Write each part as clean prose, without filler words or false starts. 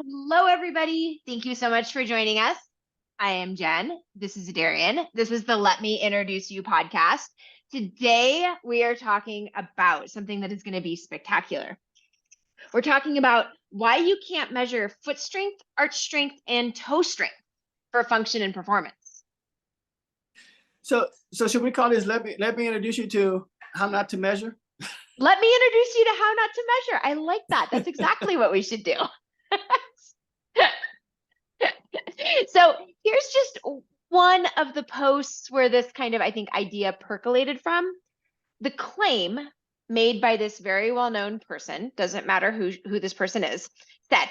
Hello, everybody. Thank you so much for joining us. I am Jen. This is Adarian. This is the Let Me Introduce You podcast. Today, we are talking about something that is going to be spectacular. We're talking about why you can't measure foot strength, arch strength, and toe strength for function and performance. So should we call this let me introduce you to how not to measure? Let me introduce you to how not to measure. I like that. That's exactly what we should do. So here's just one of the posts where this kind of, I think, idea percolated from. The claim made by this very well-known person, doesn't matter who this person is, said,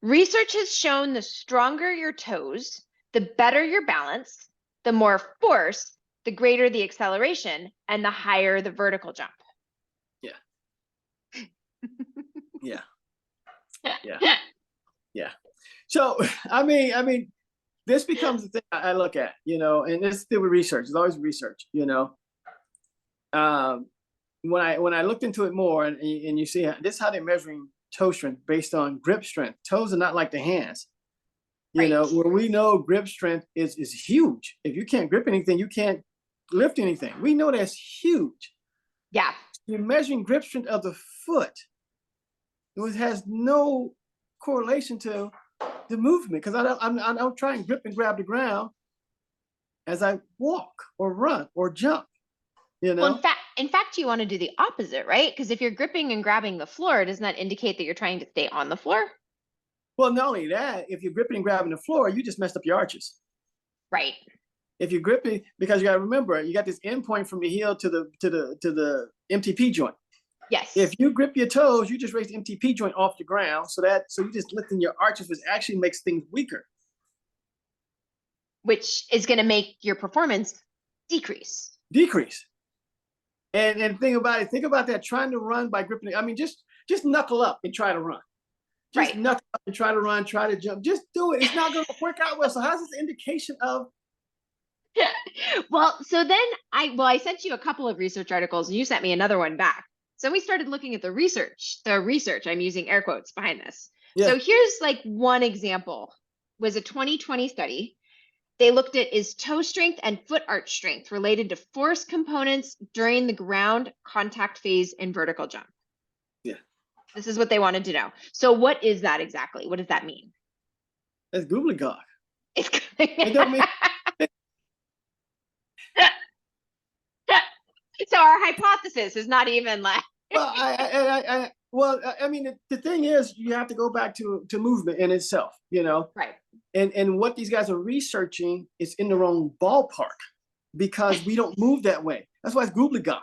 research has shown the stronger your toes, the better your balance, the more force, the greater the acceleration, and the higher the vertical jump. Yeah. Yeah. So I mean, this becomes the thing I look at, and it's still with research. It's always research, When I looked into it more, and you see this is how they're measuring toe strength based on grip strength. Toes are not like the hands, Right. Where we know grip strength is huge. If you can't grip anything, you can't lift anything. We know that's huge. Yeah. You're measuring grip strength of the foot. It has no correlation to the movement, because I don't try and grip and grab the ground as I walk or run or jump. Well, in fact, you want to do the opposite, right? Because if you're gripping and grabbing the floor, doesn't that indicate that you're trying to stay on the floor? Well, not only that, if you're gripping and grabbing the floor, you just messed up your arches. Right. If you're gripping, because you got to remember, you got this end point from the heel to the MTP joint. Yes. If you grip your toes, you just raise the MTP joint off the ground. So you just lifting your arches, which actually makes things weaker. Which is going to make your performance decrease. And think about that, trying to run by gripping. I mean, just knuckle up and try to run. Just knuckle up and try to run, try to jump. Just do it. It's not going to work out well. So how's this indication of? Well, so then I sent you a couple of research articles and you sent me another one back. So we started looking at the research, I'm using air quotes behind this. Yeah. So here's like one example, was a 2020 study. They looked at, is toe strength and foot arch strength related to force components during the ground contact phase in vertical jump? Yeah. This is what they wanted to know. So what is that exactly? What does that mean? That's gobbledygook. It don't mean... So our hypothesis is not even like... Well, I mean, the thing is, you have to go back to movement in itself, Right. And what these guys are researching is in the wrong ballpark, because we don't move that way. That's why it's gobbledygook,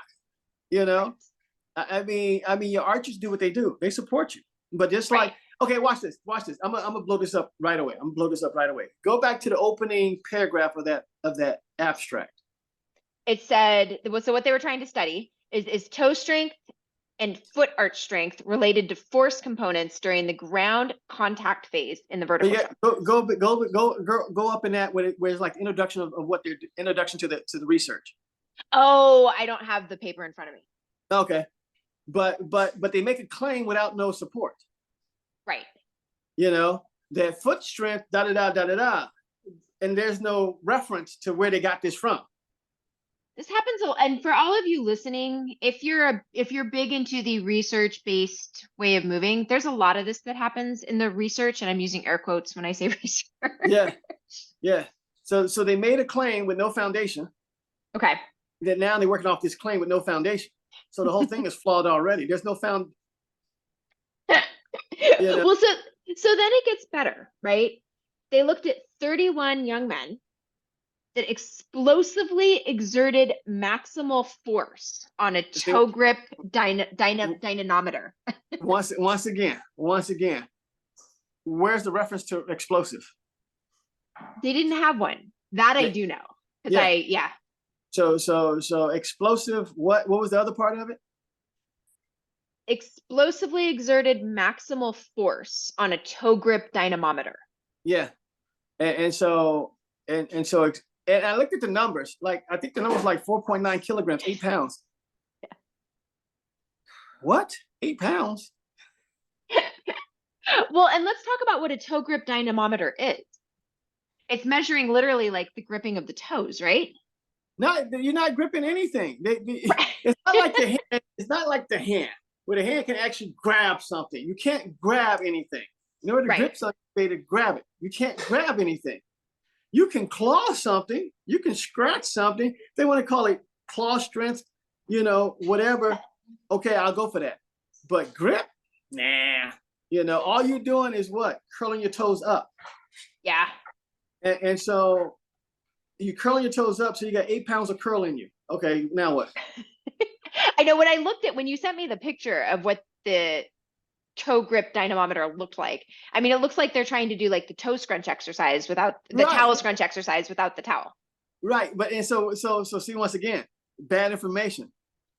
I mean, your arches do what they do. They support you. But just like, okay, watch this. I'm gonna blow this up right away. Go back to the opening paragraph of that abstract. It said, so what they were trying to study is toe strength and foot arch strength related to force components during the ground contact phase in the vertical. Yeah, go up in that where it's like introduction of what their introduction to the research. Oh, I don't have the paper in front of me. Okay, but they make a claim without no support. Right. That foot strength, and there's no reference to where they got this from. This happens, and for all of you listening, if you're big into the research-based way of moving, there's a lot of this that happens in the research, and I'm using air quotes when I say research. Yeah. So they made a claim with no foundation. Okay. That now they're working off this claim with no foundation. So the whole thing is flawed already. There's no Well, so then it gets better, right? They looked at 31 young men that explosively exerted maximal force on a toe grip dynamometer. Once again, where's the reference to explosive? They didn't have one. That I do know. So explosive, what was the other part of it? Explosively exerted maximal force on a toe grip dynamometer. Yeah. And so I looked at the numbers. Like, I think the number was like 4.9 kilograms, 8 pounds. Yeah. What? 8 pounds? Well, and let's talk about what a toe grip dynamometer is. It's measuring literally like the gripping of the toes, right? You're not gripping anything. Right. It's not like the hand. It's not like the hand, where the hand can actually grab something. You can't grab anything. In order to Right. grip something, you to grab it. You can't grab anything. You can claw something. You can scratch something. They want to call it claw strength, whatever. Okay, I'll go for that. But grip, nah. All you're doing is what? Curling your toes up. Yeah. And so you're curling your toes up, so you got 8 pounds of curl in you. Okay, now what? I know when I looked at, when you sent me the picture of what the toe grip dynamometer looked like, I mean, it looks like they're trying to do like the toe scrunch exercise without the towel scrunch exercise without the towel. Right. But and so see, once again, bad information.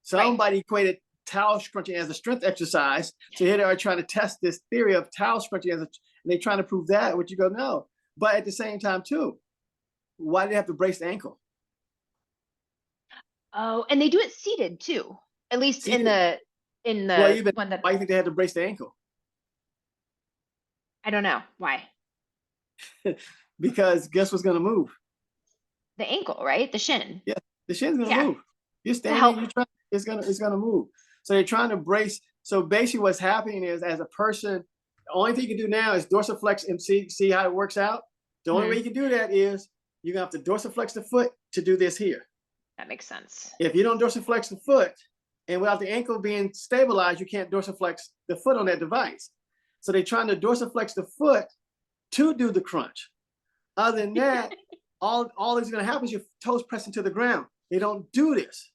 Somebody equated towel scrunching as a strength exercise. So here they are trying to test this theory of towel scrunching and they're trying to prove that, which you go, no. But at the same time, too, why do they have to brace the ankle? Oh, and they do it seated too. At least Seated. in the Well, even one that why do you think they had to brace the ankle? I don't know why. Because guess what's going to move? The ankle, right? The shin. Yeah, the shin's going to move. You're standing, it's going to move. So they're trying to brace. So basically what's happening is, as a person, the only thing you can do now is dorsiflex and see how it works out. The only way you can do that is you're going to have to dorsiflex the foot to do this here. That makes sense. If you don't dorsiflex the foot, and without the ankle being stabilized, you can't dorsiflex the foot on that device. So they're trying to dorsiflex the foot to do the crunch. Other than that, all that's going to happen is your toes press into the ground. They don't do this.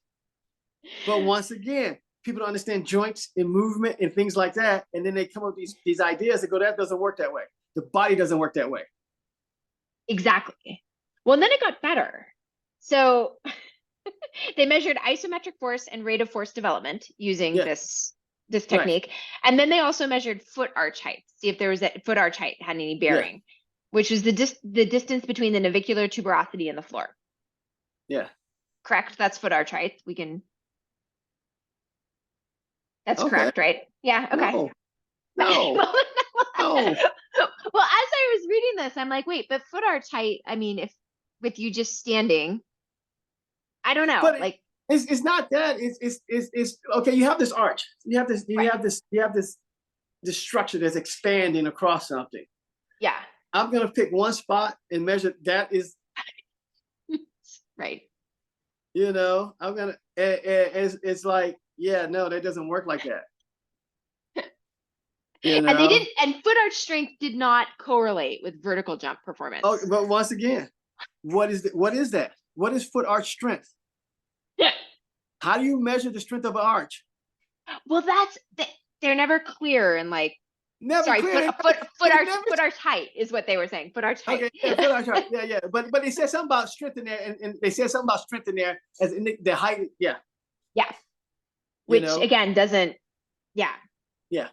But once again, people don't understand joints and movement and things like that. And then they come up with these ideas that go, that doesn't work that way. The body doesn't work that way. Exactly. Well, and then it got better. So they measured isometric force and rate of force development using this technique. Right. And then they also measured foot arch height, see if there was that foot arch height had any bearing, which is the distance between the navicular tuberosity and the floor. Yeah. Correct. That's foot arch height. That's correct, right? Yeah. Okay. No. No. Well, as I was reading this, I'm like, wait, but foot arch height, I mean, if with you just standing, I don't know. But like it's not that. It's okay. You have this arch. You have this structure that's expanding across something. Yeah. I'm gonna pick one spot and measure. That is right. I'm gonna. It's like, yeah, no, that doesn't work like that. And they didn't. And foot arch strength did not correlate with vertical jump performance. Oh, but once again, what is that? What is foot arch strength? Yeah. How do you measure the strength of an arch? Well, they're never clear and like. Never sorry, clear. foot arch height is what they were saying. Foot arch height. Okay, yeah, foot arch height. Yeah. But they said something about strength in there, and they said something about strength in there as in the height. Yeah. Yeah. Which again doesn't. Yeah. Yeah.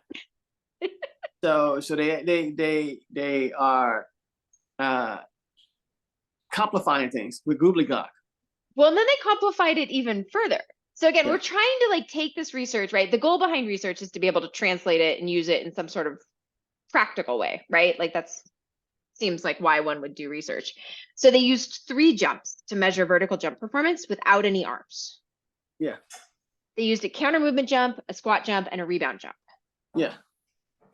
So they are simplifying things with gobbledygook. Well, and then they simplified it even further. So again, we're trying to like take this research, right? The goal behind research is to be able to translate it and use it in some sort of practical way, right? Like seems like why one would do research. So they used 3 jumps to measure vertical jump performance without any arms. Yeah. They used a counter movement jump, a squat jump, and a rebound jump. Yeah.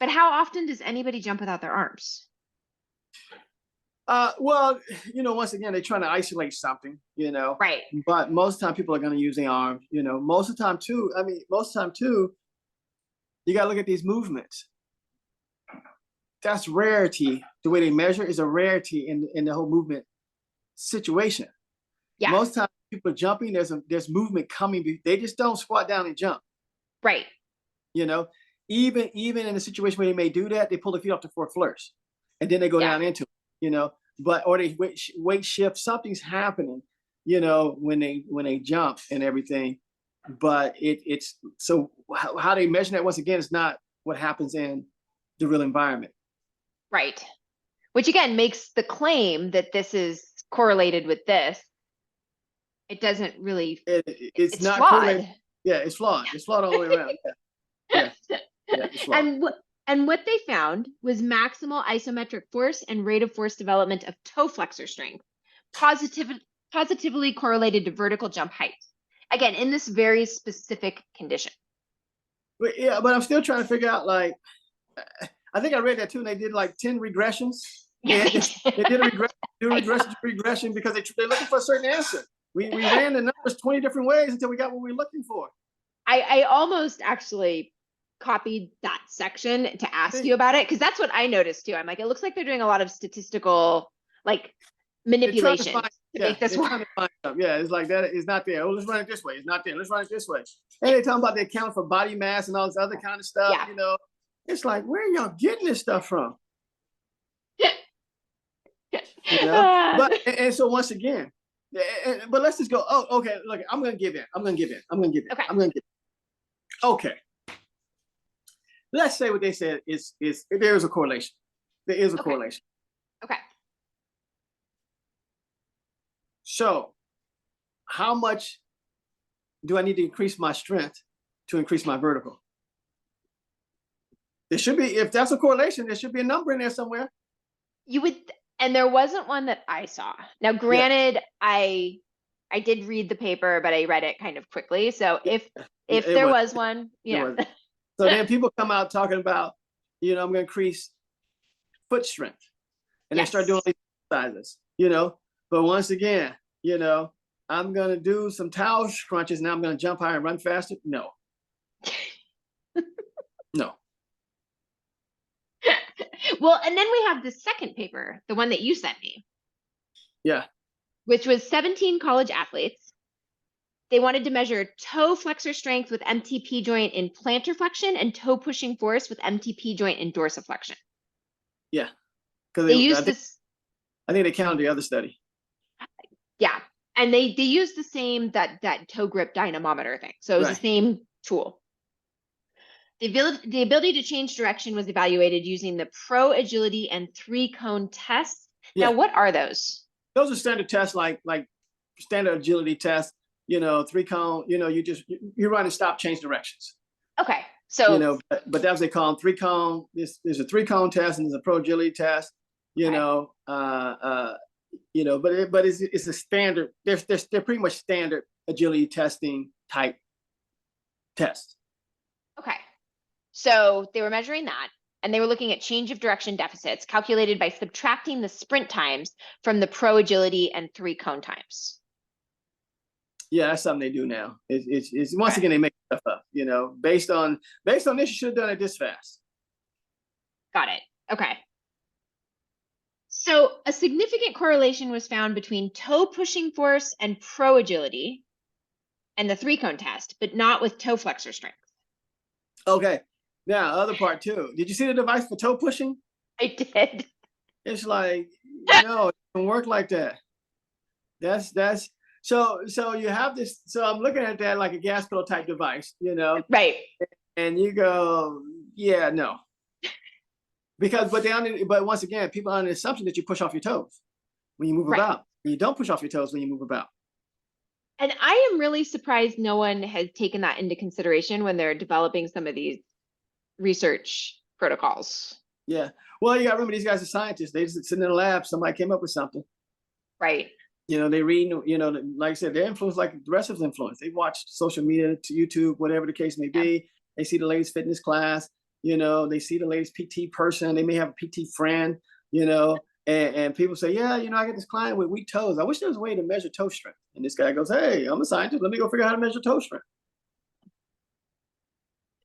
But how often does anybody jump without their arms? Well, once again, they're trying to isolate something, Right. But most of the time people are going to use the arm, most of the time too, you got to look at these movements. That's rarity. The way they measure is a rarity in the whole movement situation. Yeah. Most of the time people are jumping, there's movement coming. They just don't squat down and jump. Right. Even in a situation where they may do that, they pull the feet off the floor first, and then they go down into it, but or they weight shift. Something's happening, when they jump and everything. But it's so how they measure that, once again, is not what happens in the real environment. Right. Which again makes the claim that this is correlated with this. It doesn't really. It's not flawed. correlated. Yeah, it's flawed. It's flawed all the way around. Yeah. Yeah, and And what they found was maximal isometric force and rate of force development of toe flexor strength, positively correlated to vertical jump height. Again, in this very specific condition. But yeah, but I'm still trying to figure out, like, I think I read that too, and they did like 10 regressions. They did a regression because they're looking for a certain answer. We ran the numbers 20 different ways until we got what we were looking for. I almost actually copied that section to ask you about it, because that's what I noticed too. I'm like, it looks like they're doing a lot of statistical like manipulation to make this work. Yeah, it's like that. It's not there. Oh, let's run it this way. It's not there. Let's run it this way. And they talking about they account for body mass and all this other kind of stuff. Yeah. You know, it's like, where are y'all getting this stuff from? You know? But and so once again, but let's just go. Oh, okay. Look, I'm gonna give in. Okay. Okay. Let's say what they said is there is a correlation. There is a correlation. Okay. So, how much do I need to increase my strength to increase my vertical? There should be, if that's a correlation, there should be a number in there somewhere. You would, and there wasn't one that I saw. Now, granted, I did read the paper, but I read it kind of quickly. So if there was one, you know. So then people come out talking about, you know, I'm going to increase foot strength, and they start doing these exercises, you know. But once again, you know, I'm going to do some towel crunches, and I'm going to jump higher and run faster. No. No. Well, and then we have the second paper, the one that you sent me. Yeah. Which was 17 college athletes. They wanted to measure toe flexor strength with MTP joint in plantar flexion and toe pushing force with MTP joint in dorsiflexion. Yeah. Because they used this. I think they counted the other study. Yeah. And they used the same, that toe grip dynamometer thing. So it was the same tool. The ability to change direction was evaluated using the Pro Agility and 3-cone tests. Yeah. Now, what are those? Those are standard tests, like standard agility tests. You know, 3-cone. You know, you run and stop, change directions. Okay, so you know, but that's what they call them, 3-cone. There's a 3-cone test and there's a Pro Agility test. You know, you know, but it's a standard. They're pretty much standard agility testing type tests. Okay. So they were measuring that, and they were looking at change of direction deficits calculated by subtracting the sprint times from the Pro Agility and 3-cone times. Yeah, that's something they do now. It's once again, they make stuff up, you know, based on this, you should have done it this fast. Got it. Okay. So a significant correlation was found between toe pushing force and Pro Agility and the 3-cone test, but not with toe flexor strength. Okay. Now, other part too. Did you see the device for toe pushing? I did. It's like, no, it doesn't work like that. That's so you have this. So I'm looking at that like a gas pedal type device, you know? Right. And you go, yeah, no. Because, but once again, people are on the assumption that you push off your toes when you move about. You don't push off your toes when you move about. And I am really surprised no one has taken that into consideration when they're developing some of these research protocols. Yeah. Well, you got to remember, these guys are scientists. They just sitting in a lab. Somebody came up with something. Right. You know, they read, you know, like I said, they're influenced like the rest of us influence. They watch social media, to YouTube, whatever the case may be. They see the latest fitness class, you know, they see the latest PT person. They may have a PT friend, you know, and people say, yeah, you know, I got this client with weak toes. I wish there was a way to measure toe strength. And this guy goes, hey, I'm a scientist. Let me go figure out how to measure toe strength.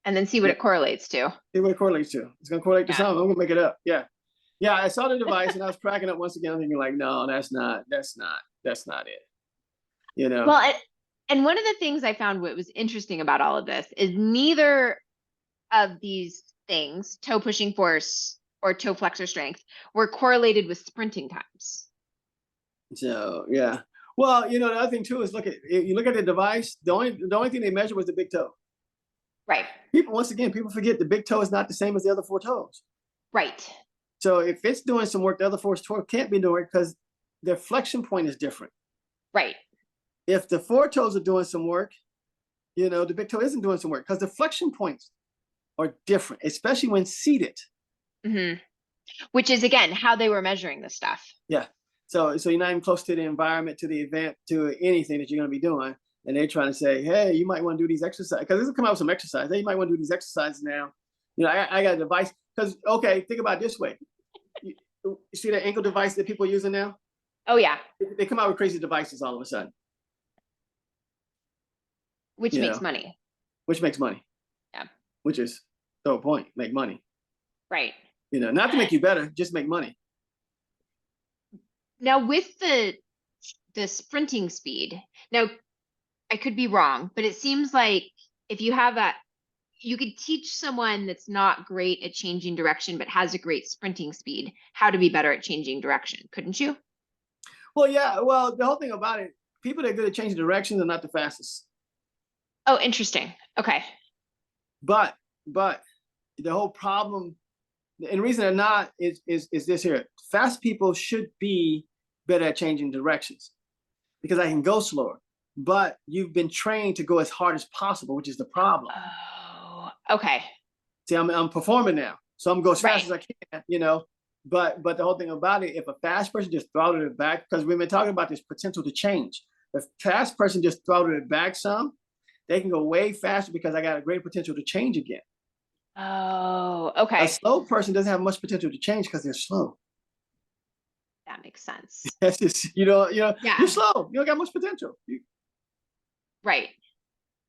And then see what it correlates to. See what it correlates to. It's going to correlate to something. I'm going to make it up. Yeah. Yeah. I saw the device and I was cracking up once again. I'm thinking like, no, that's not it. You know? Well, and one of the things I found what was interesting about all of this is neither of these things, toe pushing force or toe flexor strength, were correlated with sprinting times. So, yeah. Well, you know, the other thing too is you look at the device, the only thing they measure was the big toe. Right. People forget the big toe is not the same as the other 4 toes. Right. So if it's doing some work, the other 4 toes can't be doing it because their flexion point is different. Right. If the 4 toes are doing some work, you know, the big toe isn't doing some work because the flexion points are different, especially when seated. Mm-hmm. Which is, again, how they were measuring this stuff. Yeah. So you're not even close to the environment, to the event, to anything that you're going to be doing. And they're trying to say, hey, you might want to do these exercises, because this will come out with some exercise. Hey, you might want to do these exercises now. You know, I got a device, because, okay, think about it this way. You see that ankle device that people are using now? Oh, yeah. They come out with crazy devices all of a sudden. Which makes money. Which makes money. Yeah. Which is the whole point, make money. Right. You know, not to make you better, just make money. Now with the sprinting speed, now I could be wrong, but it seems like if you have you could teach someone that's not great at changing direction, but has a great sprinting speed, how to be better at changing direction, couldn't you? Well, yeah. Well, the whole thing about it, people that are good at changing directions are not the fastest. Oh, interesting. Okay. But the whole problem, and the reason they're not is this here. Fast people should be better at changing directions, because I can go slower. But you've been trained to go as hard as possible, which is the problem. Oh, okay. See, I'm performing now, so I'm going as fast as Right. I can, you know. But the whole thing about it, if a fast person just throttled it back, because we've been talking about this potential to change. If a fast person just throttled it back some, they can go way faster, because I got a great potential to change again. Oh, A okay. slow person doesn't have much potential to change because they're slow. That makes sense. That's just, Yeah. you're slow. You don't got much potential. Right.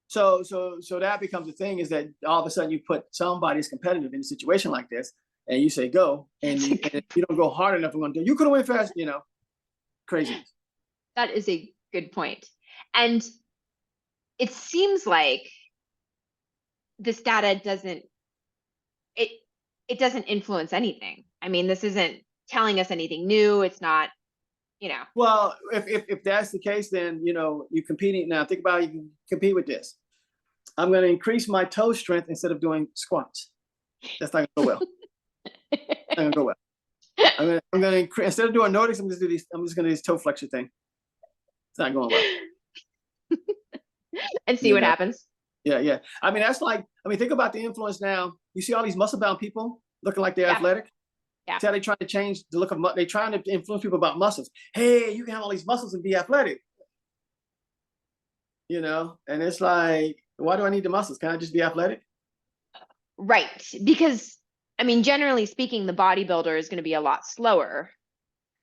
So that becomes the thing, is that all of a sudden you put somebody as competitive in a situation like this, and you say go, and you don't go hard enough. You could have went fast, crazy. That is a good point. And it seems like this data it doesn't influence anything. I mean, this isn't telling us anything new. It's not, Well, if that's the case, then you competing now. Think about it, you can compete with this. I'm going to increase my toe strength instead of doing squats. That's not going to go well. Not going to go well. I'm going to increase, instead of doing Nordics, I'm just going to do this toe flexor thing. It's not going well. And see what happens. Yeah. I mean, think about the influence now. You see all these muscle-bound people looking like they're athletic. Yeah. See how they trying to change the look of, they're trying to influence people about muscles. Hey, you can have all these muscles and be athletic. And it's like, why do I need the muscles? Can I just be athletic? Right. Because, I mean, generally speaking, the bodybuilder is going to be a lot slower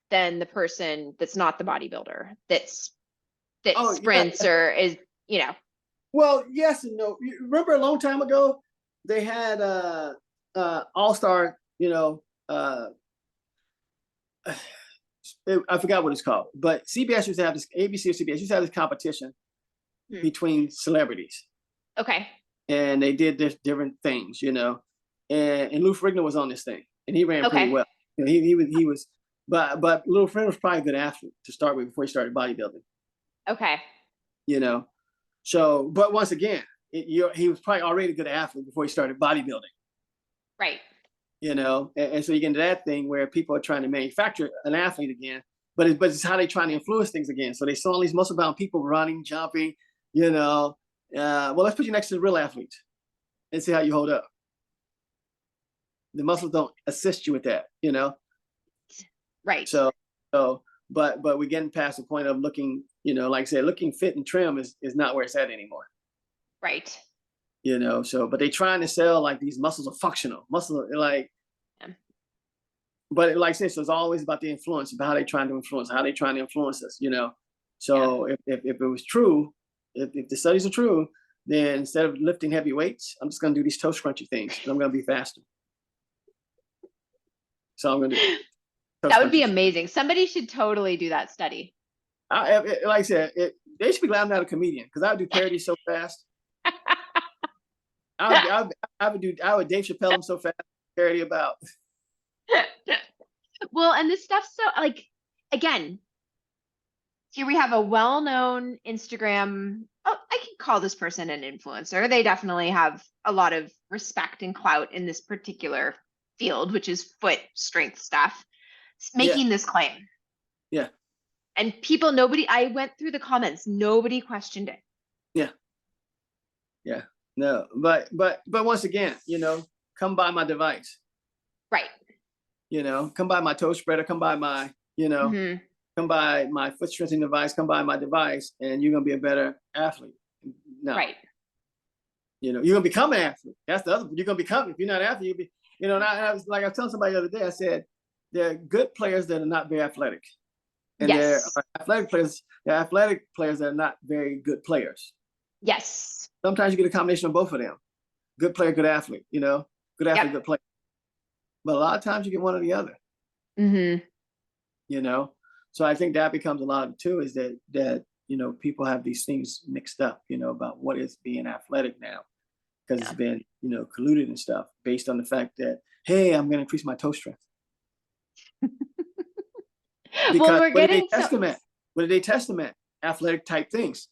than the person that's not the bodybuilder that sprints or is, Well, yes and no. You remember a long time ago, they had all-star, I forgot what it's called, but CBS used to have this, ABC or CBS used to have this competition between celebrities. Okay. And they did this different things, and Lou Ferrigno was on this thing, and he ran pretty well. He was, but Lou Ferrigno was probably a good athlete to start with before he started bodybuilding. Okay. So, but once again, he was probably already a good athlete before he started bodybuilding. Right. And so you get into that thing where people are trying to manufacture an athlete again, but it's how they trying to influence things again. So they saw all these muscle-bound people running, jumping, well, let's put you next to the real athlete and see how you hold up. The muscles don't assist you with that, Right. So, but we're getting past the point of looking, like I said, looking fit and trim is not where it's at anymore. Right. But they trying to sell like these muscles are functional. Muscles like, but like I said, so it's always about the influence, about how they trying to influence, us, So if it was true, if the studies are true, then instead of lifting heavy weights, I'm just going to do these toe scrunchy things, and I'm going to be faster. So I'm going to do that would be amazing. Somebody should totally do that study. Like I said, they should be glad I'm not a comedian, because I would do parodies so fast. I would Dave Chappelle him so fast, parody about. Well, and this stuff, so like, again, here we have a well-known Instagram. Oh, I can call this person an influencer. They definitely have a lot of respect and clout in this particular field, which is foot strength stuff, making this claim. Yeah. And I went through the comments, nobody questioned it. Yeah. No, but once again, come by my device. Right. Come by my toe spreader, come by my, Hmm. come by my foot strengthening device, come by my device, and you're gonna be a better athlete. No, Right. you're gonna become an athlete. That's the other. You're gonna become. If you're not an athlete, you'll be. And I was like I was telling somebody the other day. I said there are good players that are not very athletic, and there Yes. are athletic players. There are athletic players that are not very good players. Yes. Sometimes you get a combination of both of them. Good player, good athlete. Good Yep. athlete, good player. But a lot of times you get one or the other. Hmm. So I think that becomes a lot of it too, is that people have these things mixed up, about what is being athletic now, because Yeah. it's been colluded and stuff based on the fact that, hey, I'm going to increase my toe strength. Well, Because we're what did they getting test so them at? What did they test them at? Athletic type things: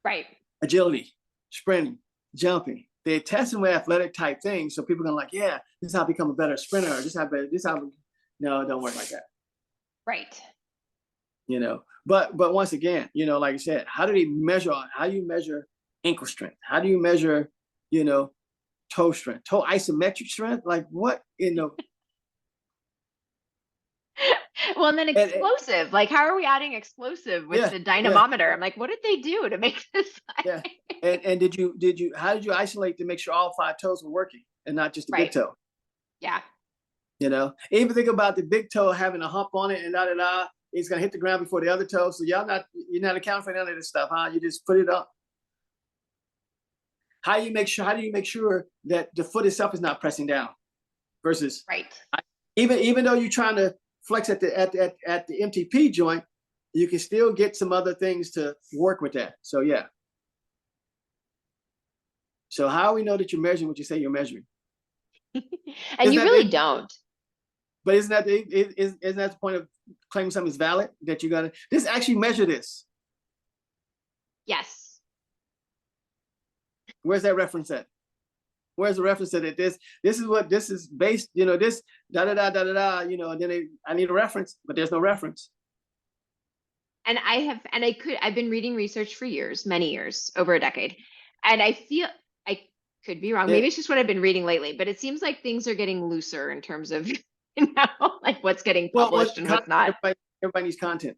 right. agility, sprinting, jumping. They test them with athletic type things, so people are gonna like, yeah, this is how I become a better sprinter. Or this how. No, it don't work like that. Right. But once again, like you said, how do you measure ankle strength? How do you measure, toe strength, toe isometric strength? Like what, Well, and then and explosive. Like, how are we adding explosive with yeah, the yeah, dynamometer? I'm like, what did they do to make this? yeah. And how did you isolate to make sure all 5 toes were working and not just the big Right. toe? Yeah. Even think about the big toe having a hump on it and da da da. It's gonna hit the ground before the other toe. So you're not accounting for none of this stuff, huh? You just put it up. How do you make sure that the foot itself is not pressing down versus Right. even though you're trying to flex at the MTP joint, you can still get some other things to work with that. So yeah. So how do we know that you're measuring what you say you're measuring? And Isn't you that really the, don't. but isn't that the point of claiming something is valid, that you're gonna just actually measure this? Yes. Where's that reference at? Where's the reference to that? This is what this is based, this da da da da da da, and then I need a reference, but there's no reference. And I've been reading research for years, many years, over a decade. And I feel I could be wrong. Maybe It, it's just what I've been reading lately, but it seems like things are getting looser in terms of, like what's getting well, published and what's not. everybody needs content,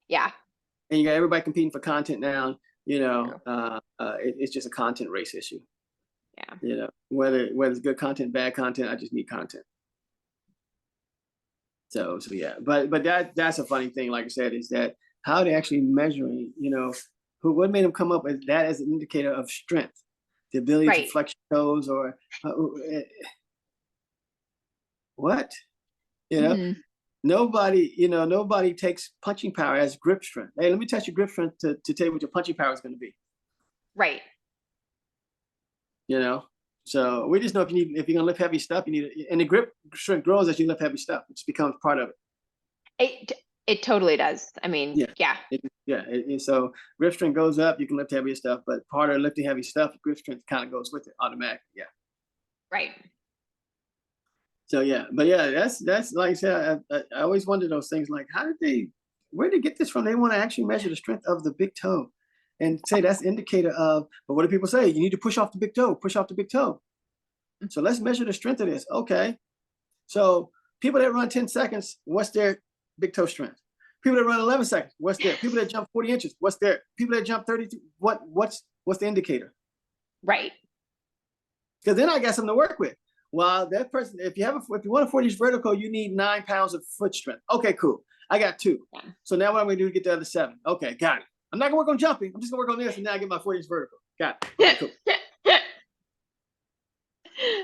Yeah. and you got everybody competing for content now. True. It's just a content race issue. Yeah. Whether it's good content, bad content, I just need content. So yeah, but that's a funny thing. Like I said, is that how they actually measuring? What made them come up with that as an indicator of strength, the ability to Right. flex your toes, or what? Hmm. Nobody takes punching power as grip strength. Hey, let me test your grip strength to tell you what your punching power is going to be. Right. So we just know if you're gonna lift heavy stuff, you need and the grip strength grows as you lift heavy stuff. It just becomes part of it. It totally does. I mean, yeah. So grip strength goes up, you can lift heavier stuff, but part of lifting heavy stuff, grip strength kind of goes with it automatically. Yeah. Right. So yeah, but yeah, that's like I said, I always wonder those things, like where did they get this from? They want to actually measure the strength of the big toe and say that's indicator of, but what do people say? You need to push off the big toe, push off the big toe. So let's measure the strength of this. Okay. So people that run 10 seconds, what's their big toe strength? People that run 11 seconds, what's their? People that jump 40 inches, what's their? People that jump 32, what's the indicator? Right. Because then I got something to work with. Well, that person, if you want a 40 inch vertical, you need 9 pounds of foot strength. Okay, cool. I got 2. Yeah. So now what I'm going to do to get the other 7? Okay, got it. I'm not going to work on jumping. I'm just going to work on this, and now I get my 40 inch vertical. Got it. Okay, cool.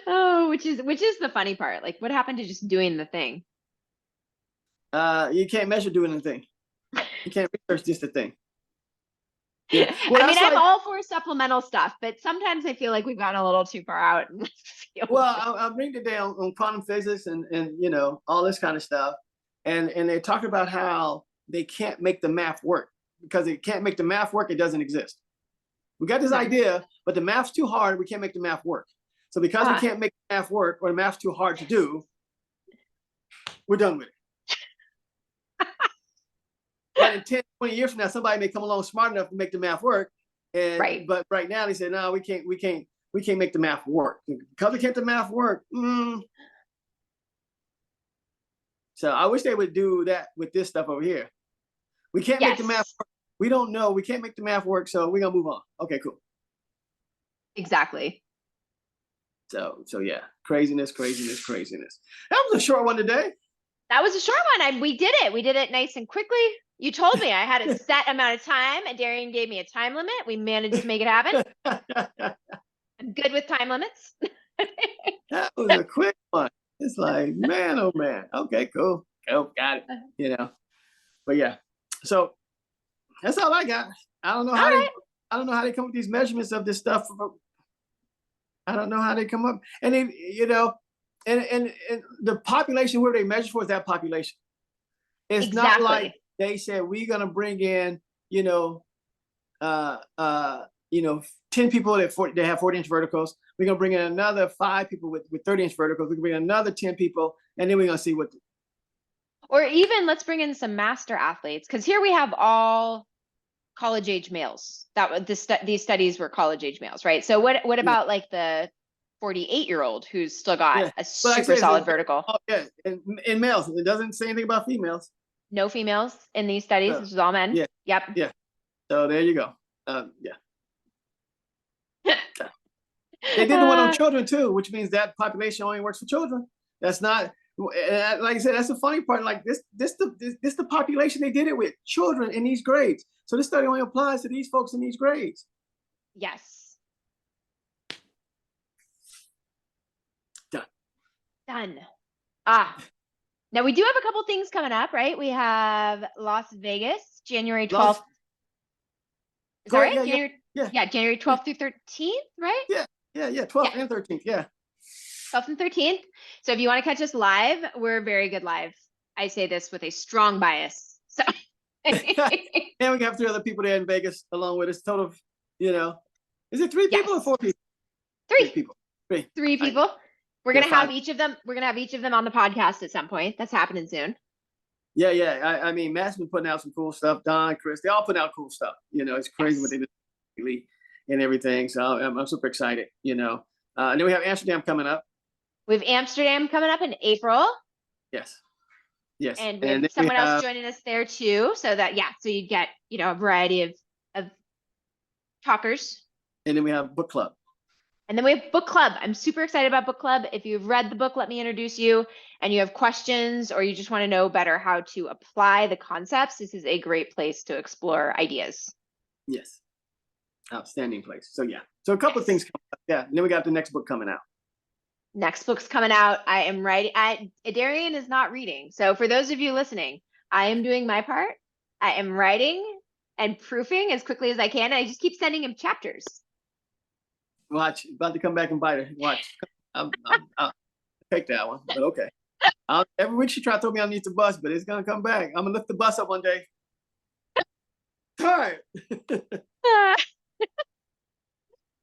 Oh, which is the funny part. Like, what happened to just doing the thing? You can't measure doing anything. You can't research just the thing. Yeah. Well, I mean, I'm all for supplemental stuff, but sometimes I feel like we've gotten a little too far out. Well, I'm reading today on quantum physics and all this kind of stuff, and they talk about how they can't make the math work because it can't make the math work. It doesn't exist. We got this idea, but the math's too hard. We can't make the math work. So because we can't make the math work, or the math's too hard to do, we're done with it. But in 10, 20 years from now, somebody may come along smart enough to make the math work. But right now they say, no, we can't we can't make the math work. Because we can't the math work. So I wish they would do that with this stuff over here. We can't make the math work. We don't know. We can't make the math work. So we're going to move on. Okay, cool. Exactly. So yeah, craziness. That was a short one today. That was a short one. We did it. We did it nice and quickly. You told me I had a set amount of time, and Darian gave me a time limit. We managed to make it happen. I'm good with time limits. That was a quick one. It's like, man, oh man. Okay, cool. Oh, got it. You know, but yeah. So that's all I got. I don't know how they come up with these measurements of this stuff. I don't know how they come up. And then, you know, and the population where they measure for is that population. It's not like they said we're gonna bring in, 10 people that they have 40-inch verticals. We're gonna bring in another 5 people with 30-inch verticals. We're gonna bring in another 10 people, and then we're gonna see what. Or even let's bring in some master athletes, because here we have all college age males. These studies were college age males, right? So what about like the 48-year-old who's still got a super solid vertical? Oh yeah, in males, it doesn't say anything about females. No females in these studies. This is all men. Yeah. Yep. Yeah. So there you go. Yeah. They did the one on children too, which means that population only works for children. That's not, like I said, that's the funny part. Like this the population they did it with, children in these grades. So this study only applies to these folks in these grades. Yes. Done. Now we do have a couple things coming up, right? We have Las Vegas, January 12th. Is that right? January 12th through 13th, right? Yeah. 12th and 13th. Yeah. 12th and 13th. So if you want to catch us live, we're very good live. I say this with a strong bias. So and we have 3 other people there in Vegas along with us. Total of, is it 3 people or 4 people? 3 people. 3 people. We're gonna have each of them. We're gonna have each of them on the podcast at some point. That's happening soon. Yeah. I mean, Matt's been putting out some cool stuff. Don, Chris, they all put out cool stuff. It's crazy what they do and everything. So I'm super excited. And then we have Amsterdam coming up. We have Amsterdam coming up in April. Yes. And we have someone else joining us there too. So that so you get a variety of talkers. And then we have book club. And then we have book club. I'm super excited about book club. If you've read the book, Let Me Introduce You, and you have questions or you just want to know better how to apply the concepts, this is a great place to explore ideas. Yes. Outstanding place. So yeah. So a couple of things coming up. Yeah. And then we got the next book coming out. Next book's coming out. I am writing. Adarian is not reading. So for those of you listening, I am doing my part. I am writing and proofing as quickly as I can. And I just keep sending him chapters. Watch, about to come back and bite her. Watch. I'll take that one, but okay. Every week she tried to throw me underneath the bus, but it's gonna come back. I'm gonna lift the bus up one day. All right.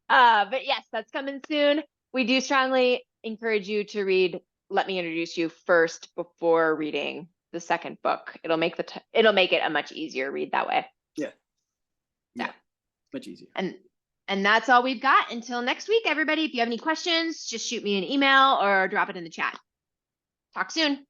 But yes, that's coming soon. We do strongly encourage you to read Let Me Introduce You first before reading the second book. It'll make it a much easier read that way. Yeah. Much easier. And that's all we've got until next week, everybody. If you have any questions, just shoot me an email or drop it in the chat. Talk soon.